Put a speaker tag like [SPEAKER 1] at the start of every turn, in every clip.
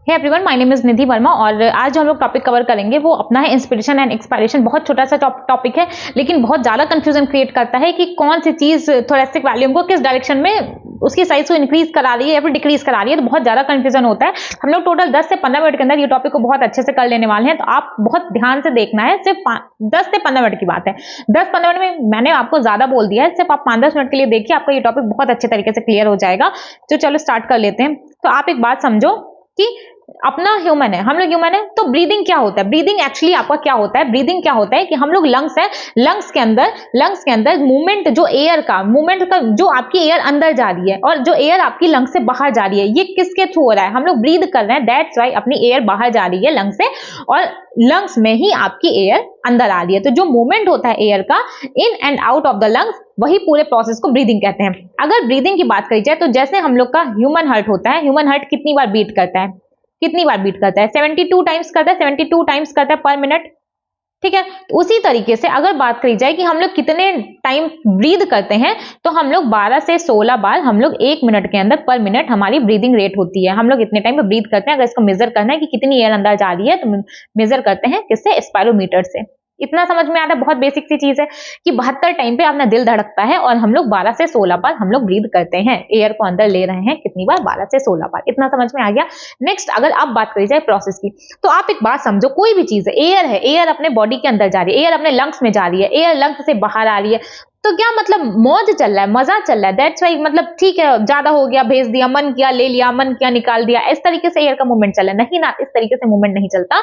[SPEAKER 1] Hey everyone, my name is Nidhi Verma और आज जो हम लोग टॉपिक कवर करेंगे वो अपना है इंस्पिरेशन एंड एक्सपायरेशन। बहुत छोटा सा टॉपिक है लेकिन बहुत ज्यादा कंफ्यूजन क्रिएट करता है कि कौन सी चीज थोरेसिक वॉल्यूम को किस डायरेक्शन में उसकी साइज को इंक्रीज करा रही है या फिर डिक्रीज करा रही है, तो बहुत ज्यादा कंफ्यूजन होता है। हम लोग टोटल 10 से 15 मिनट के अंदर ये टॉपिक को बहुत अच्छे से कर लेने वाले हैं, तो आप बहुत ध्यान से देखना है। सिर्फ 10 से 15 मिनट की बात है। 10-15 मिनट में मैंने आपको ज्यादा बोल दिया है, सिर्फ आप 5-10 मिनट के लिए देखिए, आपका ये टॉपिक बहुत अच्छे तरीके से क्लियर हो जाएगा। तो चलो स्टार्ट कर लेते हैं। तो आप एक बात समझो कि अपना ह्यूमन है, हम लोग ह्यूमन है, तो ब्रीदिंग क्या होता है? ब्रीदिंग एक्चुअली आपका क्या होता है? ब्रीदिंग क्या होता है कि हम लोग लंग्स है, लंग्स के अंदर मूवमेंट, जो एयर का मूवमेंट का, जो आपकी एयर अंदर जा रही है और जो एयर आपकी लंग्स से बाहर जा रही है, ये किसके थ्रू हो रहा है? हम लोग ब्रीद कर रहे हैं, दैट्स व्हाई अपनी एयर बाहर जा रही है लंग्स से और लंग्स में ही आपकी एयर अंदर आ रही है। तो जो मूवमेंट होता है एयर का in and out of the lungs, वही पूरे प्रोसेस को ब्रीदिंग कहते हैं। अगर ब्रीदिंग की बात करी जाए तो जैसे हम लोग का ह्यूमन हार्ट होता है, ह्यूमन हार्ट कितनी बार बीट करता है? कितनी बार बीट करता है? 72 टाइम्स करता है, 72 टाइम्स करता है पर मिनट। ठीक है, तो उसी तरीके से अगर बात करी जाए कि हम लोग कितने टाइम ब्रीद करते हैं, तो हम लोग 12 से 16 बार हम लोग 1 मिनट के अंदर पर मिनट हमारी ब्रीदिंग रेट होती है। हम लोग इतने टाइम पे ब्रीद करते हैं। अगर इसको मेजर करना है कि कितनी एयर अंदर जा रही है, तो मेजर करते हैं किससे? स्पायरोमीटर से। इतना समझ में आता है, बहुत बेसिक सी चीज है कि 72 टाइम पे अपना दिल धड़कता है और हम लोग 12 से 16 बार हम लोग ब्रीद करते हैं, एयर को अंदर ले रहे हैं। कितनी बार? 12 से 16 बार। इतना समझ में आ गया। नेक्स्ट, अगर आप बात करी जाए प्रोसेस की, तो आप एक बात समझो, कोई भी चीज है, एयर अपने बॉडी के अंदर जा रही है, एयर अपने लंग्स में जा रही है, एयर लंग्स से बाहर आ रही है, तो क्या मतलब मौज चल रहा है, मजा चल रहा है, दैट्स वाई, मतलब ठीक है, ज्यादा हो गया भेज दिया, मन किया ले लिया, मन किया निकाल दिया, इस तरीके से एयर का मूवमेंट चल रहा है? नहीं ना, इस तरीके से मूवमेंट नहीं चलता।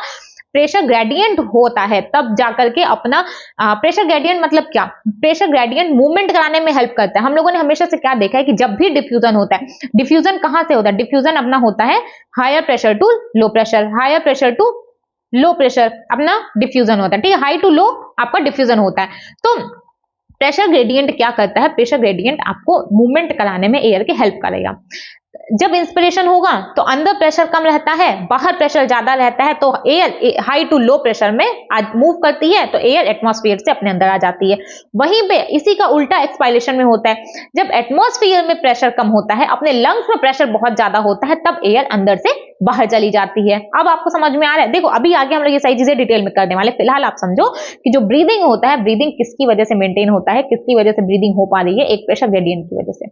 [SPEAKER 1] प्रेशर ग्रेडियंट होता है तब जाकर के अपना प्रेशर ग्रेडियंट मतलब क्या? प्रेशर ग्रेडियंट मूवमेंट कराने में हेल्प करता है। हम लोगों ने हमेशा से क्या देखा है कि जब भी डिफ्यूजन होता है, डिफ्यूजन कहां से होता है? डिफ्यूजन अपना होता है higher pressure to low pressure, higher pressure to low pressure अपना डिफ्यूजन होता है। ठीक है, हाई टू लो आपका डिफ्यूजन होता है। तो प्रेशर ग्रेडियंट क्या करता है? प्रेशर ग्रेडियंट आपको मूवमेंट कराने में एयर की हेल्प करेगा। जब इंस्पिरेशन होगा तो अंदर प्रेशर कम रहता है, बाहर प्रेशर ज्यादा रहता है, तो air high to low pressure में मूव करती है, तो एयर एटमॉस्फेयर से अपने अंदर आ जाती है। वहीं पे इसी का उल्टा एक्सपायरेशन में होता है। जब एटमॉस्फेयर में प्रेशर कम होता है, अपने लंग्स में प्रेशर बहुत ज्यादा होता है, तब एयर अंदर से बाहर चली जाती है। अब आपको समझ में आ रहा है? देखो, अभी आगे हम लोग ये सारी चीजें डिटेल में करने वाले। फिलहाल आप समझो कि जो ब्रीदिंग होता है, ब्रीदिंग किसकी वजह से मेंटेन होता है, किसकी वजह से ब्रीदिंग हो पा रही है? एक प्रेशर ग्रेडियंट की वजह से।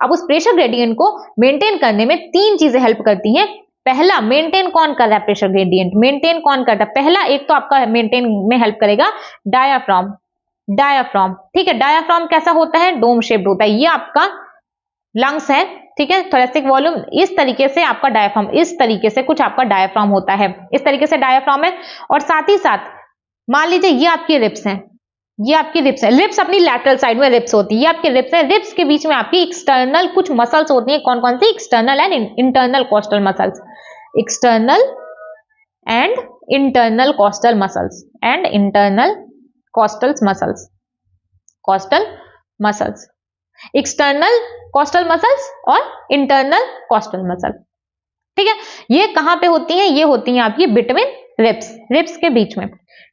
[SPEAKER 1] अब उस प्रेशर ग्रेडियंट को मेंटेन करने में 3 चीजें हेल्प करती हैं। पहला, मेंटेन कौन कर रहा है प्रेशर ग्रेडियंट? मेंटेन कौन करता है? पहला, एक तो आपका मेंटेन में हेल्प करेगा डायाफ्राम। डायाफ्राम, ठीक है, डायाफ्राम कैसा होता है? डोम शेप्ड होता है। ये आपका लंग्स है, ठीक है, थोरेसिक वॉल्यूम, इस तरीके से आपका डायाफ्राम, इस तरीके से कुछ आपका डायाफ्राम होता है, इस तरीके से डायाफ्राम है। और साथ ही साथ मान लीजिए ये आपकी रिब्स हैं, ये आपकी रिब्स है, रिब्स अपनी लैटरल साइड में रिब्स होती है, ये आपके रिब्स है। रिब्स के बीच में आपकी एक्सटर्नल कुछ मसल्स होती हैं। कौन कौन सी? External and internal costal muscles, external and internal costal muscles and internal costal muscles, costal muscles, external costal muscles और इंटरनल कॉस्टल मसल। ठीक है, ये कहां पे होती हैं? ये होती हैं आपकी बिटवीन रिब्स, रिब्स के बीच में।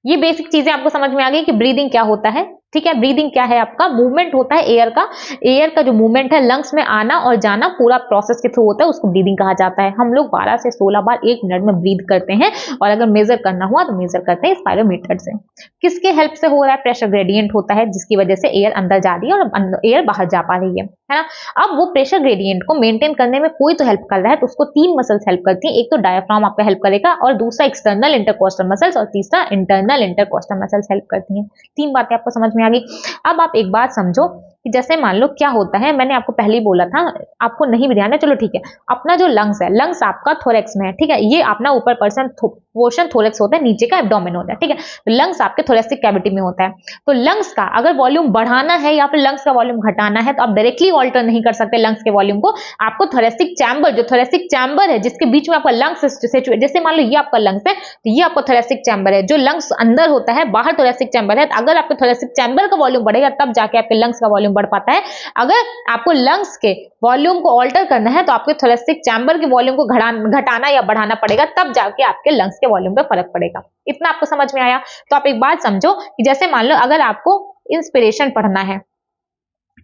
[SPEAKER 1] ये बेसिक चीजें आपको समझ में आ गई कि ब्रीदिंग क्या होता है। ठीक है, ब्रीदिंग क्या है? आपका मूवमेंट होता है एयर का, एयर का जो मूवमेंट है लंग्स में आना और जाना, पूरा प्रोसेस के थ्रू होता है, उसको ब्रीदिंग कहा जाता है। हम लोग 12 से 16 बार 1 मिनट में ब्रीद करते हैं और अगर मेजर करना हुआ तो मेजर करते हैं स्पायरोमीटर से। किसके हेल्प से हो रहा है? प्रेशर ग्रेडियंट होता है, जिसकी वजह से एयर अंदर जा रही है और एयर बाहर जा पा रही है ना। अब वो प्रेशर ग्रेडियंट को मेंटेन करने में कोई तो हेल्प कर रहा है, तो उसको 3 मसल्स हेल्प करती हैं। एक तो डायाफ्राम आपका हेल्प करेगा, और दूसरा एक्सटर्नल इंटरकॉस्टल मसल्स, और तीसरा इंटरनल इंटरकॉस्टल मसल्स हेल्प करती हैं। 3 बातें आपको समझ में आ गई। अब आप एक बात समझो कि जैसे मान लो क्या होता है, मैंने आपको पहले ही बोला था, आपको नहीं भी ध्यान है, चलो ठीक है, अपना जो लंग्स है, लंग्स आपका थोरेक्स में है, ठीक है, ये अपना ऊपर पोर्शन थोरेक्स होता है, नीचे का एब्डोमेन होता है, ठीक है, तो लंग्स आपके थोरेसिक कैविटी में होता है। तो लंग्स का अगर वॉल्यूम बढ़ाना है या फिर लंग्स का वॉल्यूम घटाना है, तो आप डायरेक्टली ऑल्टर नहीं कर सकते लंग्स के वॉल्यूम को। आपको थोरेसिक चैम्बर, जो थोरेसिक चैम्बर है जिसके बीच में आपका लंग्स सिचुएट, जैसे मान लो ये आपका लंग्स है, तो ये आपका थोरेसिक चैम्बर है, जो लंग्स अंदर होता है, बाहर थोरेसिक चैम्बर है। अगर आपके थोरेसिक चैम्बर का वॉल्यूम बढ़ेगा तब जाके आपके लंग्स का वॉल्यूम बढ़ पाता है। अगर आपको लंग्स के वॉल्यूम को ऑल्टर करना है, तो आपके थोरेसिक चैम्बर के वॉल्यूम को घटाना या बढ़ाना पड़ेगा, तब जाके आपके लंग्स के वॉल्यूम पे फर्क पड़ेगा। इतना आपको समझ में आया? तो आप एक बात समझो कि जैसे मान लो अगर आपको इंस्पिरेशन पढ़ना है,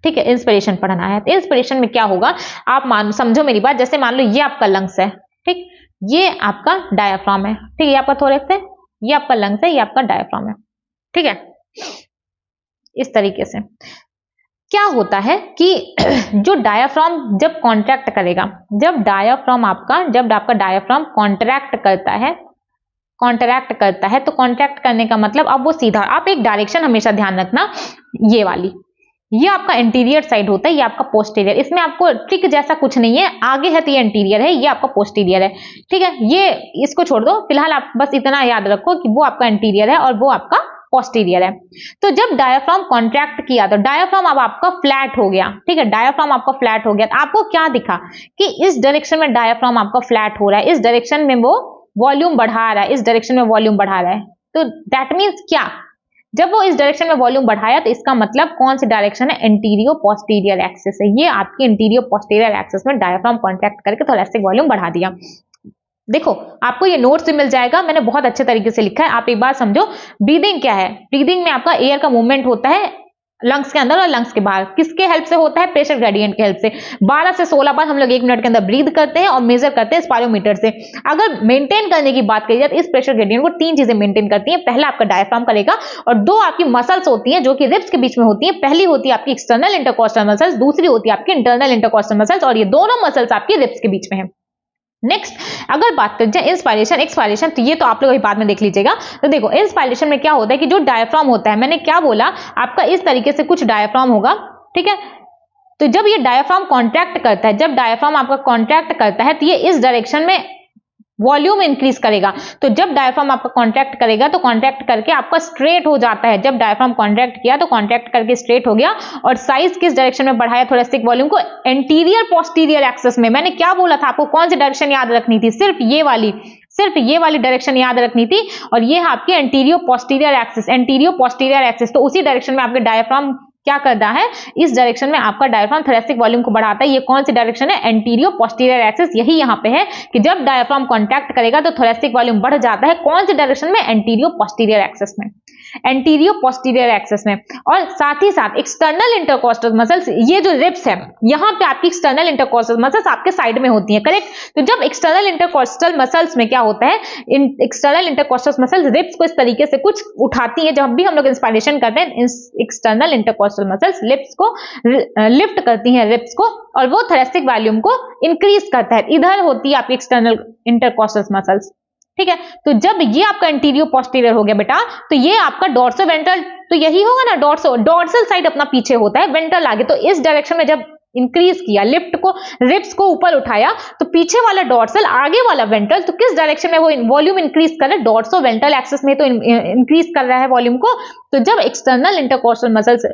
[SPEAKER 1] ठीक है, इंस्पिरेशन पढ़ना है, तो इंस्पिरेशन में क्या होगा, आप समझो मेरी बात, जैसे मान लो ये आपका लंग्स है, ठीक, ये आपका डायाफ्राम है, ठीक है, ये आपका थोरैक्स है, ये आपका लंग्स है, ये आपका डायाफ्राम है, ठीक है। इस तरीके से क्या होता है कि जो डायाफ्राम जब कॉन्ट्रैक्ट करेगा, जब आपका डायाफ्राम कॉन्ट्रैक्ट करता है तो कॉन्ट्रैक्ट करने का मतलब अब वो सीधा, आप एक डायरेक्शन हमेशा ध्यान रखना, ये वाली, ये आपका इंटीरियर साइड होता है, ये आपका पोस्टीरियर, इसमें आपको ट्रिक जैसा कुछ नहीं है, आगे है तो ये इंटीरियर है, ये आपका पोस्टीरियर है, ठीक है। ये इसको छोड़ दो, फिलहाल आप बस इतना याद रखो कि वो आपका इंटीरियर है और वो आपका पोस्टीरियर है। तो जब डायाफ्राम कॉन्ट्रैक्ट किया तो डायाफ्राम अब आपका फ्लैट हो गया, ठीक है, डायाफ्राम आपका फ्लैट हो गया। तो आपको क्या दिखा कि इस डायरेक्शन में डायाफ्राम आपका फ्लैट हो रहा है, इस डायरेक्शन में वो वॉल्यूम बढ़ा रहा है, इस डायरेक्शन में वॉल्यूम बढ़ा रहा है। तो दैट मीन्स क्या, जब वो इस डायरेक्शन में वॉल्यूम बढ़ाया तो इसका मतलब कौन सी डायरेक्शन है, एंटीरियो पोस्टीरियर एक्सिस है। ये आपकी एंटीरियो पोस्टीरियर एक्सिस में डायाफ्राम कॉन्ट्रैक्ट करके थोरैसिक वॉल्यूम बढ़ा दिया। देखो आपको ये नोट्स भी मिल जाएगा, मैंने बहुत अच्छे तरीके से लिखा है, आप एक बार समझो। ब्रीदिंग क्या है, ब्रीदिंग में आपका एयर का मूवमेंट होता है लंग्स के अंदर और लंग्स के बाहर, किसके हेल्प से होता है, प्रेशर ग्रेडियंट के हेल्प से। 12 से 16 बार हम लोग 1 मिनट के अंदर ब्रीद करते हैं और मेजर करते हैं स्पायरोमीटर से। अगर मेंटेन करने की बात करी जाए तो इस प्रेशर ग्रेडियंट को 3 चीजें मेंटेन करती हैं। पहला आपका डायफ्राम करेगा और 2 आपकी मसल्स होती हैं जो कि रिब्स के बीच में होती हैं। पहली होती है आपकी एक्सटर्नल इंटरकॉस्टल मसल्स, दूसरी होती है आपकी इंटरनल इंटरकॉस्टल मसल्स, और ये दोनों मसल्स आपकी रिब्स के बीच में है। नेक्स्ट अगर बात करें इंस्पायरेशन एक्सपायरेशन, तो ये तो आप लोग अभी बाद में देख लीजिएगा। तो देखो इंस्पायरेशन में क्या होता है कि जो डायफ्राम होता है, मैंने क्या बोला आपका, इस तरीके से कुछ डायफ्राम होगा, ठीक है। तो जब ये डायफ्राम कॉन्ट्रैक्ट करता है, जब डायफ्राम आपका कॉन्ट्रैक्ट करता है तो ये इस डायरेक्शन में वॉल्यूम इंक्रीज करेगा। तो जब डायफ्राम आपका कॉन्ट्रैक्ट करेगा तो कॉन्ट्रैक्ट करके आपका स्ट्रेट हो जाता है। जब डायफ्राम कॉन्ट्रैक्ट किया तो कॉन्ट्रैक्ट करके स्ट्रेट हो गया। और साइज किस डायरेक्शन में बढ़ाया थोरैसिक वॉल्यूम को, एंटीरियर पोस्टीरियर एक्सिस में। मैंने क्या बोला था आपको, कौन सी डायरेक्शन याद रखनी थी, सिर्फ ये वाली डायरेक्शन याद रखनी थी। और ये है आपकी anterior posterior axis, anterior posterior axis. तो उसी डायरेक्शन में आपके डायफ्राम क्या करता है, इस डायरेक्शन में आपका डायफ्राम थोरैसिक वॉल्यूम को बढ़ाता है। ये कौन सी डायरेक्शन है, एंटीरियो पोस्टीरियर एक्सिस। यही यहाँ पे है कि जब डायफ्राम कॉन्ट्रैक्ट करेगा तो थोरैसिक वॉल्यूम बढ़ जाता है। कौन सी डायरेक्शन में, एंटीरियो पोस्टीरियर एक्सिस में, एंटीरियो पोस्टीरियर एक्सिस में। और साथ ही साथ एक्सटर्नल इंटरकॉस्टल मसल्स, ये जो रिब्स है यहाँ पे आपकी एक्सटर्नल इंटरकॉस्टल मसल्स आपके साइड में होती हैं, करेक्ट। तो जब एक्सटर्नल इंटरकॉस्टल मसल्स में क्या होता है, एक्सटर्नल इंटरकॉस्टल मसल्स रिब्स को इस तरीके से कुछ उठाती है। जब भी हम लोग इंस्पायरेशन करते हैं, एक्सटर्नल इंटरकॉस्टल मसल्स लिप्स को लिफ्ट करती हैं रिब्स को, और वो थोरैसिक वॉल्यूम को इंक्रीज करता है। इधर होती है आपकी एक्सटर्नल इंटरकॉस्टल मसल्स, ठीक है। तो जब ये आपका इंटीरियर पोस्टीरियर हो गया बेटा, तो ये आपका डॉर्सो वेंट्रल, तो यही होगा ना, डॉर्सल साइड अपना पीछे होता है, वेंट्रल आगे। तो इस डायरेक्शन में जब इंक्रीज किया, लिफ्ट को, रिब्स को ऊपर उठाया, तो पीछे वाला डॉर्सल, आगे वाला वेंट्रल, तो किस डायरेक्शन में वो वॉल्यूम इंक्रीज कर रहा है, डॉर्सो वेंट्रल एक्सिस में तो इंक्रीज कर रहा है वॉल्यूम को। तो जब एक्सटर्नल इंटरकॉस्टल मसल्स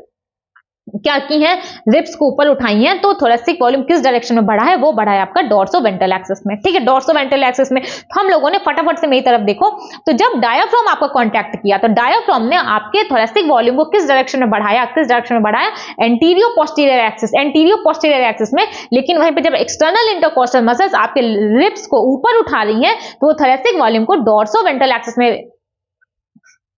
[SPEAKER 1] क्या की है, रिब्स को ऊपर उठाई है, तो थोरैसिक वॉल्यूम किस डायरेक्शन में बढ़ा है, वो बढ़ा है आपका डॉर्सो वेंट्रल एक्सिस में, ठीक है, डॉर्सो वेंट्रल एक्सिस में। तो हम लोगों ने फटाफट से मेरी तरफ देखो, तो जब डायफ्राम आपका कॉन्ट्रैक्ट किया तो डायफ्राम ने आपके थोरैसिक वॉल्यूम को किस डायरेक्शन में बढ़ाया, एंटीरियो पोस्टीरियर एक्सिस, एंटीरियो पोस्टीरियर एक्सिस में। लेकिन वहीं पे जब एक्सटर्नल इंटरकॉस्टल मसल्स आपके रिब्स को ऊपर उठा रही है, तो वो थोरैसिक वॉल्यूम को डॉर्सो वेंट्रल एक्सिस में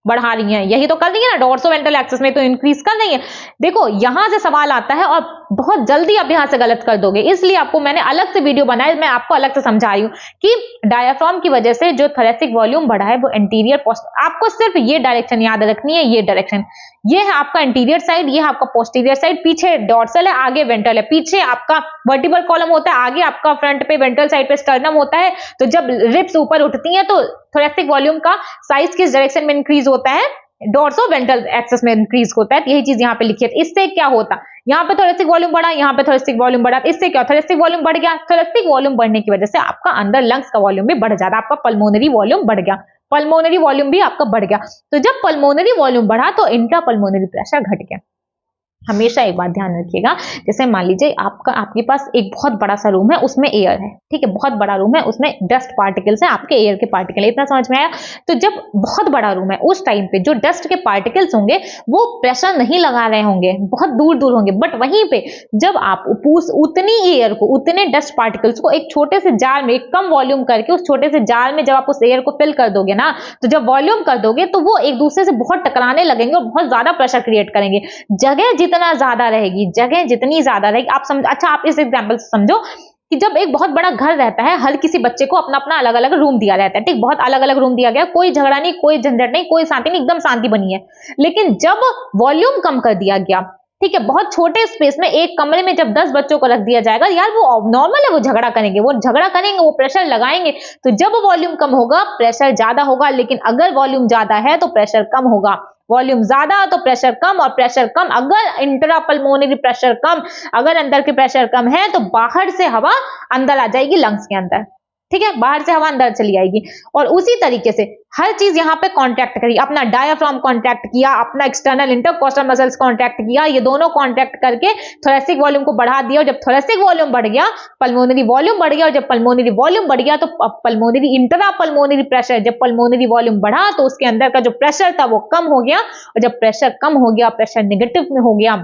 [SPEAKER 1] बढ़ा रही हैं। यही तो कर रही है ना, डॉर्सो वेंट्रल एक्सिस में तो इंक्रीज कर रही है। देखो यहां से सवाल आता है और बहुत जल्दी आप यहां से गलत कर दोगे, इसलिए आपको मैंने अलग से वीडियो बनाया, मैं आपको अलग से समझा रही हूं कि डायफ्राम की वजह से जो थोरैसिक वॉल्यूम बढ़ा है वो एंटीरियर पोस्ट, आपको सिर्फ ये डायरेक्शन याद रखनी है, ये डायरेक्शन, ये है आपका इंटीरियर साइड, ये है आपका पोस्टीरियर साइड। पीछे डॉर्सल है, आगे वेंट्रल है, पीछे आपका वर्टिबल कॉलम होता है, आगे आपका फ्रंट पे वेंट्रल साइड पे स्टर्नम होता है। तो जब रिब्स ऊपर उठती हैं तो थोरैसिक वॉल्यूम का साइज किस डायरेक्शन में इंक्रीज होता है, डॉर्सो वेंट्रल एक्सिस में इंक्रीज होता है। यही चीज यहाँ पे लिखी है। इससे क्या होता, यहाँ पे थोरैसिक वॉल्यूम बढ़ा, यहाँ पे थोरैसिक वॉल्यूम बढ़ा, इससे क्या, थोरैसिक वॉल्यूम बढ़ गया। थोरैसिक वॉल्यूम बढ़ने की वजह से आपका अंदर लंग्स का वॉल्यूम भी बढ़ जाता है, आपका पल्मोनरी वॉल्यूम बढ़ गया, पल्मोनरी वॉल्यूम भी आपका बढ़ गया। तो जब पल्मोनरी वॉल्यूम बढ़ा तो इंट्रा पल्मोनरी प्रेशर घट गया। हमेशा एक बात ध्यान रखिएगा, जैसे मान लीजिए आपके पास एक बहुत बड़ा सा रूम है, उसमें एयर है, ठीक है, बहुत बड़ा रूम है, उसमें डस्ट पार्टिकल्स हैं, आपके एयर के पार्टिकल, इतना समझ में आया। तो जब बहुत बड़ा रूम है उस टाइम पे जो डस्ट के पार्टिकल्स होंगे वो प्रेशर नहीं लगा रहे होंगे, बहुत दूर दूर होंगे, बट वहीं पे जब आप उतनी एयर को, उतने डस्ट पार्टिकल्स को एक छोटे से जार में, एक कम वॉल्यूम करके उस छोटे से जार में जब आप उस एयर को फिल कर दोगे ना, तो जब वॉल्यूम कर दोगे तो वो एक दूसरे से बहुत टकराने लगेंगे और बहुत ज्यादा प्रेशर क्रिएट करेंगे। जगह जितना ज्यादा रहेगी, जगह जितनी ज्यादा रहेगी, आप समझ, अच्छा आप इस एग्जांपल से समझो कि जब एक बहुत बड़ा घर रहता है, हर किसी बच्चे को अपना अपना अलग अलग रूम दिया रहता है, ठीक, बहुत अलग अलग रूम दिया गया, कोई झगड़ा नहीं, कोई झंझट नहीं, कोई शांति नहीं, एकदम शांति बनी है। लेकिन जब वॉल्यूम कम कर दिया गया, ठीक है, बहुत छोटे स्पेस में एक कमरे में जब 10 बच्चों को रख दिया जाएगा, यार वो नॉर्मल है, वो झगड़ा करेंगे, वो प्रेशर लगाएंगे। तो जब वॉल्यूम कम होगा प्रेशर ज्यादा होगा, लेकिन अगर वॉल्यूम ज्यादा है तो प्रेशर कम होगा। वॉल्यूम ज्यादा तो प्रेशर कम, और प्रेशर कम अगर इंट्रापल्मोनरी प्रेशर कम, अगर अंदर के प्रेशर कम है तो बाहर से हवा अंदर आ जाएगी लंग्स के अंदर, ठीक है, बाहर से हवा अंदर चली आएगी। और उसी तरीके से हर चीज यहाँ पे कांटेक्ट करी, अपना डायाफ्राम कांटेक्ट किया, अपना एक्सटर्नल इंटरकोस्टल मसल्स कांटेक्ट किया, ये दोनों कांटेक्ट करके थोरेसिक वॉल्यूम को बढ़ा दिया। और जब थोरेसिक वॉल्यूम बढ़ गया, पल्मोनरी वॉल्यूम बढ़ गया, और जब पल्मोनरी वॉल्यूम बढ़ गया तो पल्मोनरी इंट्रा पल्मोनरी प्रेशर, जब पल्मोनरी वॉल्यूम बढ़ा तो उसके अंदर का जो प्रेशर था वो कम हो गया, और जब प्रेशर कम हो गया, प्रेशर नेगेटिव में हो गया,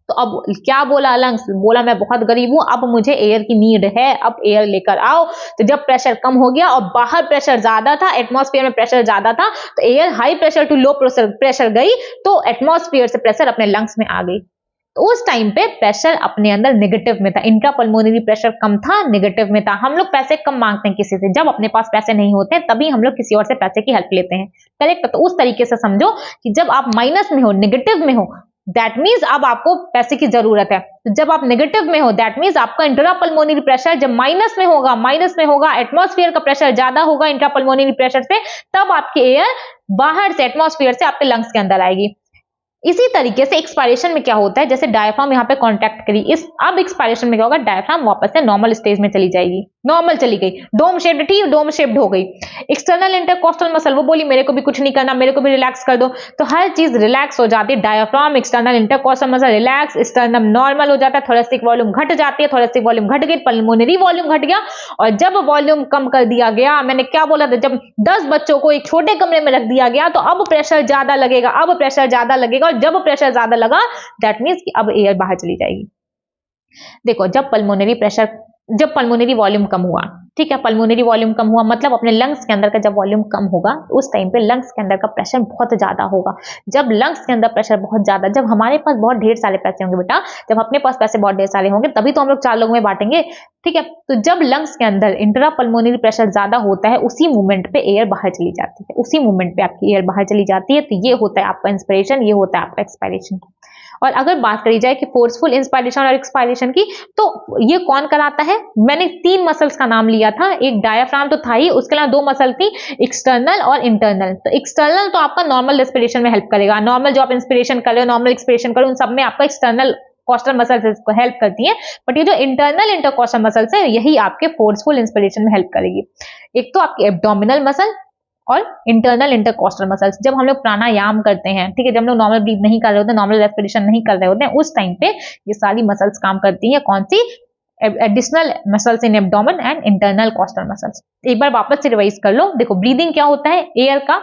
[SPEAKER 1] तो अब क्या बोला लंग्स, बोला मैं बहुत गरीब हूं, अब मुझे एयर की नीड है, अब एयर लेकर आओ। तो जब प्रेशर कम हो गया और बाहर प्रेशर ज्यादा था, एटमॉस्फेयर में प्रेशर ज्यादा था, तो air high pressure to low pressure गई, तो एटमॉस्फेयर से प्रेशर अपने लंग्स में आ गई। तो उस टाइम पे प्रेशर अपने अंदर नेगेटिव में था, इंट्रापल्मोनरी प्रेशर कम था, नेगेटिव में था। हम लोग पैसे कम मांगते हैं किसी से, जब अपने पास पैसे नहीं होते तभी हम लोग किसी और से पैसे की हेल्प लेते हैं, करेक्ट। तो उस तरीके से समझो कि जब आप माइनस में हो, नेगेटिव में हो, दैट मीन्स अब आपको पैसे की जरूरत है। तो जब आप नेगेटिव में हो, दैट मीन्स आपका इंट्रापल्मोनरी प्रेशर जब माइनस में होगा, एटमॉस्फेयर का प्रेशर ज्यादा होगा इंट्रापल्मोनरी प्रेशर से, तब आपकी एयर बाहर से एटमॉस्फेयर से आपके लंग्स के अंदर आएगी। इसी तरीके से एक्सपायरेशन में क्या होता है, जैसे डायफ्राम यहाँ पे कांटेक्ट करी, अब एक्सपायरेशन में क्या होगा, डायफ्राम वापस से नॉर्मल स्टेज में चली जाएगी, नॉर्मल चली गई, डोम शेप्ड थी, डोम शेप्ड हो गई। एक्सटर्नल इंटरकोस्टल मसल, वो बोली मेरे को भी कुछ नहीं करना, मेरे को भी रिलैक्स कर दो, तो हर चीज रिलैक्स हो जाती है। Diaphragm, external intercostal muscle relax, sternum normal हो जाता है, थोरेसिक वॉल्यूम घट जाती है, थोरेसिक वॉल्यूम घट गई, पल्मोनरी वॉल्यूम घट गया। और जब वॉल्यूम कम कर दिया गया, मैंने क्या बोला था, जब 10 बच्चों को एक छोटे कमरे में रख दिया गया, तो अब प्रेशर ज्यादा लगेगा, और जब प्रेशर ज्यादा लगा, दैट मीन्स कि अब एयर बाहर चली जाएगी। देखो, जब पल्मोनरी वॉल्यूम कम हुआ, ठीक है, पल्मोनरी वॉल्यूम कम हुआ मतलब अपने लंग्स के अंदर का जब वॉल्यूम कम होगा, उस टाइम पे लंग्स के अंदर का प्रेशर बहुत ज्यादा होगा। जब लंग्स के अंदर प्रेशर बहुत ज्यादा, जब हमारे पास बहुत ढेर सारे पैसे होंगे बेटा, जब अपने पास पैसे बहुत ढेर सारे होंगे तभी तो हम लोग 4 लोगों में बांटेंगे, ठीक है। तो जब लंग्स के अंदर इंट्रा पल्मोनरी प्रेशर ज्यादा होता है, उसी मूवमेंट पे एयर बाहर चली जाती है, उसी मूवमेंट पे आपकी एयर बाहर चली जाती है। तो ये होता है आपका इंस्पिरेशन, ये होता है आपका एक्सपायरेशन। और अगर बात करी जाए कि फोर्सफुल इंस्पायरेशन और एक्सपायरेशन की, तो ये कौन कराता है, मैंने 3 मसल्स का नाम लिया था, एक डायफ्राम तो था ही, उसके अलावा 2 मसल थी, एक्सटर्नल और इंटरनल। तो एक्सटर्नल तो आपका नॉर्मल रेस्पिरेशन में हेल्प करेगा, नॉर्मल जो आप इंस्पिरेशन कर रहे हो, नॉर्मल एक्सपिरेशन कर रहे हो, उन सब में आपका एक्सटर्नल कोस्टल मसल्स इसको हेल्प करती है। बट ये जो इंटरनल इंटरकोस्टल मसल्स है, यही आपके फोर्सफुल इंस्पिरेशन में हेल्प करेगी। एक तो आपकी एब्डोमिनल मसल और इंटरनल इंटरकोस्टल मसल्स। जब हम लोग प्राणायाम करते हैं, ठीक है, जब हम लोग नॉर्मल ब्रीथ नहीं कर रहे होते, नॉर्मल रेस्पिरेशन नहीं कर रहे होते हैं, उस टाइम पे ये सारी मसल्स काम करती हैं। कौन सी, additional muscles in abdomen and internal costal muscles. एक बार वापस से रिवाइज कर लो। देखो, ब्रीदिंग क्या होता है, एयर का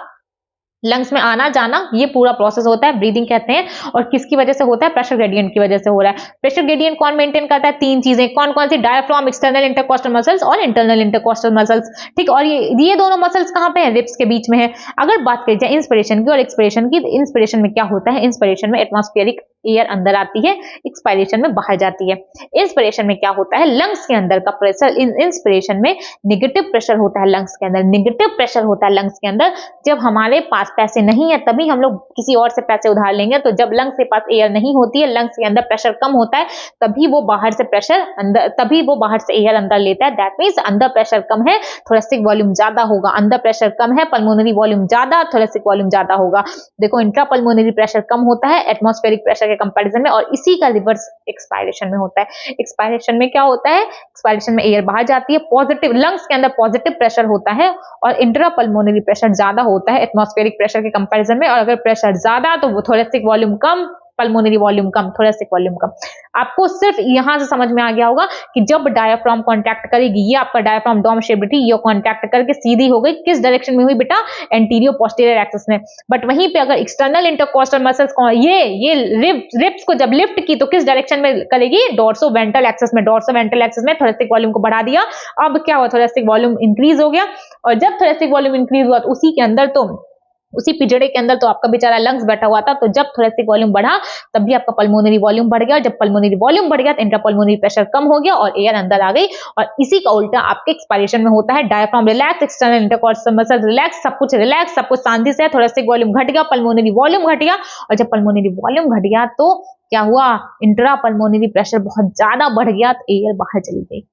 [SPEAKER 1] लंग्स में आना जाना, ये पूरा प्रोसेस होता है, ब्रीदिंग कहते हैं। और किसकी वजह से होता है, प्रेशर ग्रेडियंट की वजह से हो रहा है। प्रेशर ग्रेडियंट कौन मेंटेन करता है, 3 चीजें, कौन कौन सी, डायफ्राम, एक्सटर्नल इंटरकोस्टल मसल्स और इंटरनल इंटरकोस्टल मसल्स, ठीक। और ये दोनों मसल्स कहां पे है, रिब्स के बीच में है। अगर बात करी जाए इंस्पिरेशन की और एक्सपिरेशन की, तो इंस्पिरेशन में क्या होता है, इंस्पिरेशन में एटमॉस्फेरिक एयर अंदर आती है, एक्सपायरेशन में बाहर जाती है। इंस्पिरेशन में क्या होता है, लंग्स के अंदर का प्रेशर, इंस्पिरेशन में नेगेटिव प्रेशर होता है लंग्स के अंदर, नेगेटिव प्रेशर होता है लंग्स के अंदर। जब हमारे पास पैसे नहीं है तभी हम लोग किसी और से पैसे उधार लेंगे। तो जब लंग्स के पास एयर नहीं होती है, लंग्स के अंदर प्रेशर कम होता है, तभी वो बाहर से एयर अंदर लेता है। दैट मीन्स अंदर प्रेशर कम है, थोरेसिक वॉल्यूम ज्यादा होगा, अंदर प्रेशर कम है, पल्मोनरी वॉल्यूम ज्यादा, थोरेसिक वॉल्यूम ज्यादा होगा। देखो, इंट्रा पल्मोनरी प्रेशर कम होता है एटमॉस्फेरिक प्रेशर के कंपैरिजन में, और इसी का रिवर्स एक्सपायरेशन में होता है। एक्सपायरेशन में क्या होता है, एक्सपायरेशन में एयर बाहर जाती है, पॉजिटिव, लंग्स के अंदर पॉजिटिव प्रेशर होता है, और इंट्रा पल्मोनरी प्रेशर ज्यादा होता है एटमॉस्फेरिक प्रेशर के कंपैरिजन में। और अगर प्रेशर ज्यादा तो वो थोरेसिक वॉल्यूम कम, पल्मोनरी वॉल्यूम कम, थोरेसिक वॉल्यूम कम। आपको सिर्फ यहां से समझ में आ गया होगा कि जब डायफ्राम कांटेक्ट करेगी, ये आपका डायफ्राम डोम शेप्ड थी, ये कांटेक्ट करके सीधी हो गई, किस डायरेक्शन में हुई बेटा, एंटीरियर पोस्टीरियर एक्सिस में। बट वहीं पे अगर एक्सटर्नल इंटरकोस्टल मसल्स को ये रिब्स को जब लिफ्ट की, तो किस डायरेक्शन में करेगी, डोर्सो वेंट्रल एक्सिस में। डोर्सो वेंट्रल एक्सिस में थोरेसिक वॉल्यूम को बढ़ा दिया। अब क्या हुआ, थोरेसिक वॉल्यूम इंक्रीज हो गया, और जब थोरेसिक वॉल्यूम इंक्रीज हुआ तो उसी के अंदर तो उसी पिंजड़े के अंदर तो आपका बेचारा लंग्स बैठा हुआ था, तो जब थोरेसिक वॉल्यूम बढ़ा तब भी आपका पल्मोनरी वॉल्यूम बढ़ गया, और जब पल्मोनरी वॉल्यूम बढ़ गया तो इंट्रापल्मोनरी प्रेशर कम हो गया और एयर अंदर आ गई। और इसी का उल्टा आपके एक्सपायरेशन में होता है, diaphragm relax, external intercostal muscle relax, सब कुछ रिलैक्स, सब कुछ शांति से, थोरेसिक वॉल्यूम घट गया, पल्मोनरी वॉल्यूम घट गया, और जब पल्मोनरी वॉल्यूम घट गया तो क्या हुआ, इंट्रा पल्मोनरी प्रेशर बहुत ज्यादा बढ़ गया, तो एयर बाहर चली गई।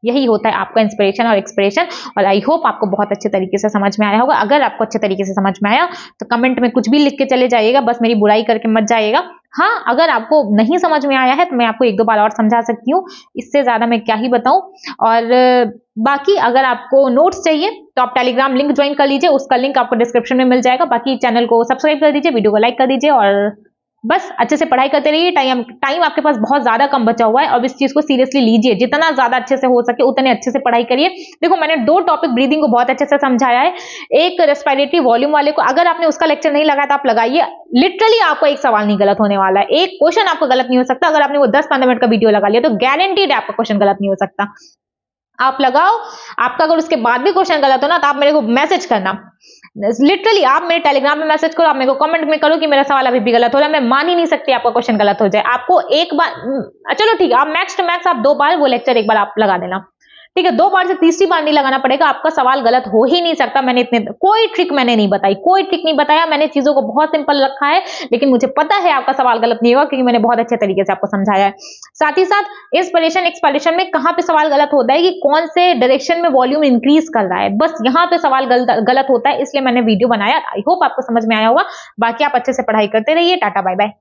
[SPEAKER 1] यही होता है आपका इंस्पिरेशन और एक्सपिरेशन। और आई होप आपको बहुत अच्छे तरीके से समझ में आया होगा। अगर आपको अच्छे तरीके से समझ में आया तो कमेंट में कुछ भी लिख के चले जाइएगा, बस मेरी बुराई करके मत जाइएगा। हाँ, अगर आपको नहीं समझ में आया है तो मैं आपको एक दो बार और समझा सकती हूँ, इससे ज्यादा मैं क्या ही बताऊं। और बाकी अगर आपको नोट्स चाहिए तो आप टेलीग्राम लिंक ज्वाइन कर लीजिए, उसका लिंक आपको डिस्क्रिप्शन में मिल जाएगा। बाकी चैनल को सब्सक्राइब कर दीजिए, वीडियो को लाइक कर दीजिए, और बस अच्छे से पढ़ाई करते रहिए। टाइम आपके पास बहुत ज्यादा कम बचा हुआ है, और इस चीज को सीरियसली लीजिए, जितना ज्यादा अच्छे से हो सके उतने अच्छे से पढ़ाई करिए। देखो, मैंने 2 टॉपिक ब्रीदिंग को बहुत अच्छे से समझाया है, एक रेस्पिरेटरी वॉल्यूम वाले को अगर आपने उसका लेक्चर नहीं लगाया तो आप लगाइए, लिटरली आपको एक सवाल नहीं गलत होने वाला है, एक क्वेश्चन आपको गलत नहीं हो सकता। अगर आपने वो 10-15 मिनट का वीडियो लगा लिया तो गारंटीड आपका क्वेश्चन गलत नहीं हो सकता। आप लगाओ, आपका अगर उसके बाद भी क्वेश्चन गलत हो ना तो आप मेरे को मैसेज करना, लिटरली आप मेरे टेलीग्राम में मैसेज करो, आप मेरे को कमेंट में करो कि मेरा सवाल अभी भी गलत हो रहा है। मैं मान ही नहीं सकती आपका क्वेश्चन गलत हो जाए। आपको एक बार, चलो ठीक है, आप मैक्स टू मैक्स आप 2 बार वो लेक्चर एक बार आप लगा देना, ठीक है, 2 बार से तीसरी बार नहीं लगाना पड़ेगा, आपका सवाल गलत हो ही नहीं सकता। मैंने कोई ट्रिक मैंने नहीं बताई, कोई ट्रिक नहीं बताया, मैंने चीजों को बहुत सिंपल रखा है, लेकिन मुझे पता है आपका सवाल गलत नहीं होगा क्योंकि मैंने बहुत अच्छे तरीके से आपको समझाया है। साथ ही साथ इंस्पिरेशन एक्सपायरेशन में कहां पे सवाल गलत होता है कि कौन से डायरेक्शन में वॉल्यूम इंक्रीज कर रहा है, बस यहां पे सवाल गलत होता है, इसलिए मैंने वीडियो बनाया। आई होप आपको समझ में आया होगा। बाकी आप अच्छे से पढ़ाई करते रहिए। Tata bye bye.